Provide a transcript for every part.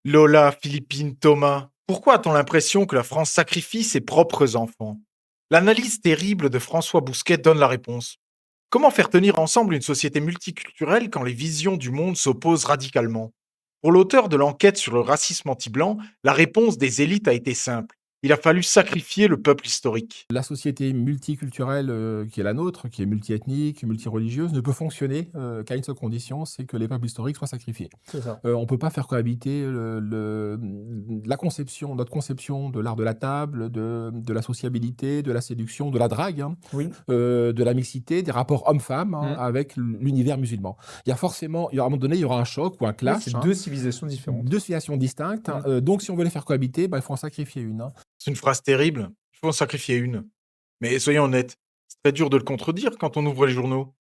Lola, Philippine, Thomas, pourquoi a-t-on l'impression que la France sacrifie ses propres enfants? L'analyse terrible de François Bousquet donne la réponse. Comment faire tenir ensemble une société multiculturelle quand les visions du monde s'opposent radicalement? Pour l'auteur de l'enquête sur le racisme anti-blanc, la réponse des élites a été simple. Il a fallu sacrifier le peuple historique. La société multiculturelle, qui est la nôtre, qui est multiethnique, multireligieuse, ne peut fonctionner, qu'à une seule condition, c'est que les peuples historiques soient sacrifiés. C'est ça. On peut pas faire cohabiter la conception notre conception de l'art de la table, de la sociabilité, de la séduction, de la drague, hein, Oui. de la mixité, des rapports hommes-femmes, hein, Mmh. avec l'univers musulman. Il y aura à un moment donné, il y aura un choc ou un Oui, clash, c'est hein, 2 civilisations différentes. 2 civilisations distinctes, Mmh. donc si on veut les faire cohabiter, bah, il faut en sacrifier une, hein. C'est une phrase terrible. Il faut en sacrifier une. Mais soyons honnêtes, c'est très dur de le contredire quand on ouvre les journaux.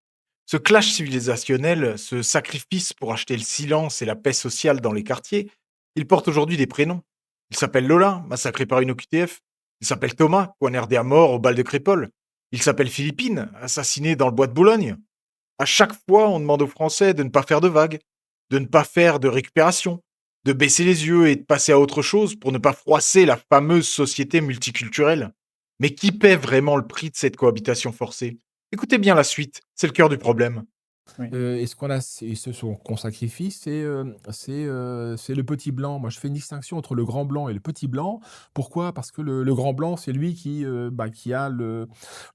Ce clash civilisationnel, ce sacrifice pour acheter le silence et la paix sociale dans les quartiers, il porte aujourd'hui des prénoms. Il s'appelle Lola, massacré par une OQTF. Il s'appelle Thomas, poignardé à mort au bal de Crépole. Il s'appelle Philippine, assassiné dans le bois de Boulogne. À chaque fois, on demande aux Français de ne pas faire de vagues, de ne pas faire de récupération, de baisser les yeux et de passer à autre chose pour ne pas froisser la fameuse société multiculturelle. Mais qui paie vraiment le prix de cette cohabitation forcée? Écoutez bien la suite, c'est le cœur du problème. Oui. Et ce qu'on sacrifie, c'est le petit blanc. Moi, je fais une distinction entre le grand blanc et le petit blanc. Pourquoi? Parce que le grand blanc, c'est lui qui a le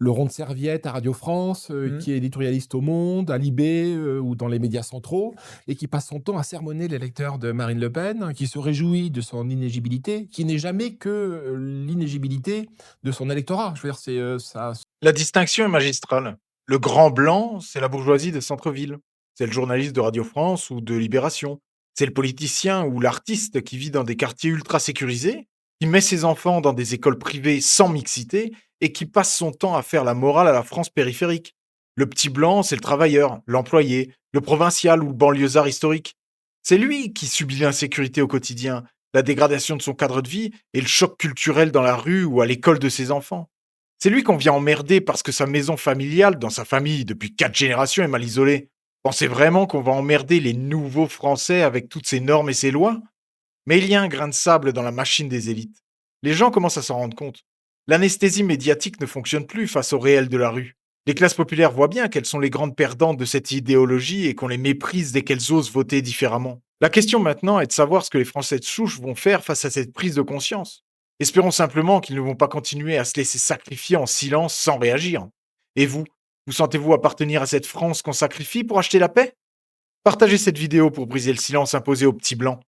rond de serviette à Radio France, Mmh. qui est éditorialiste au Monde, à Libé, ou dans les médias centraux et qui passe son temps à sermonner les lecteurs de Marine Le Pen, hein, qui se réjouit de son inéligibilité, qui n'est jamais que, l'inéligibilité de son électorat. Je veux dire, ça. La distinction est magistrale. Le grand blanc, c'est la bourgeoisie de centre-ville. C'est le journaliste de Radio France ou de Libération. C'est le politicien ou l'artiste qui vit dans des quartiers ultra sécurisés, qui met ses enfants dans des écoles privées sans mixité et qui passe son temps à faire la morale à la France périphérique. Le petit blanc, c'est le travailleur, l'employé, le provincial ou le banlieusard historique. C'est lui qui subit l'insécurité au quotidien, la dégradation de son cadre de vie et le choc culturel dans la rue ou à l'école de ses enfants. C'est lui qu'on vient emmerder parce que sa maison familiale, dans sa famille depuis 4 générations, est mal isolée. Pensez vraiment qu'on va emmerder les nouveaux Français avec toutes ces normes et ces lois? Mais il y a un grain de sable dans la machine des élites. Les gens commencent à s'en rendre compte. L'anesthésie médiatique ne fonctionne plus face au réel de la rue. Les classes populaires voient bien qu'elles sont les grandes perdantes de cette idéologie et qu'on les méprise dès qu'elles osent voter différemment. La question maintenant est de savoir ce que les Français de souche vont faire face à cette prise de conscience. Espérons simplement qu'ils ne vont pas continuer à se laisser sacrifier en silence sans réagir. Et vous, vous sentez-vous appartenir à cette France qu'on sacrifie pour acheter la paix? Partagez cette vidéo pour briser le silence imposé aux petits blancs.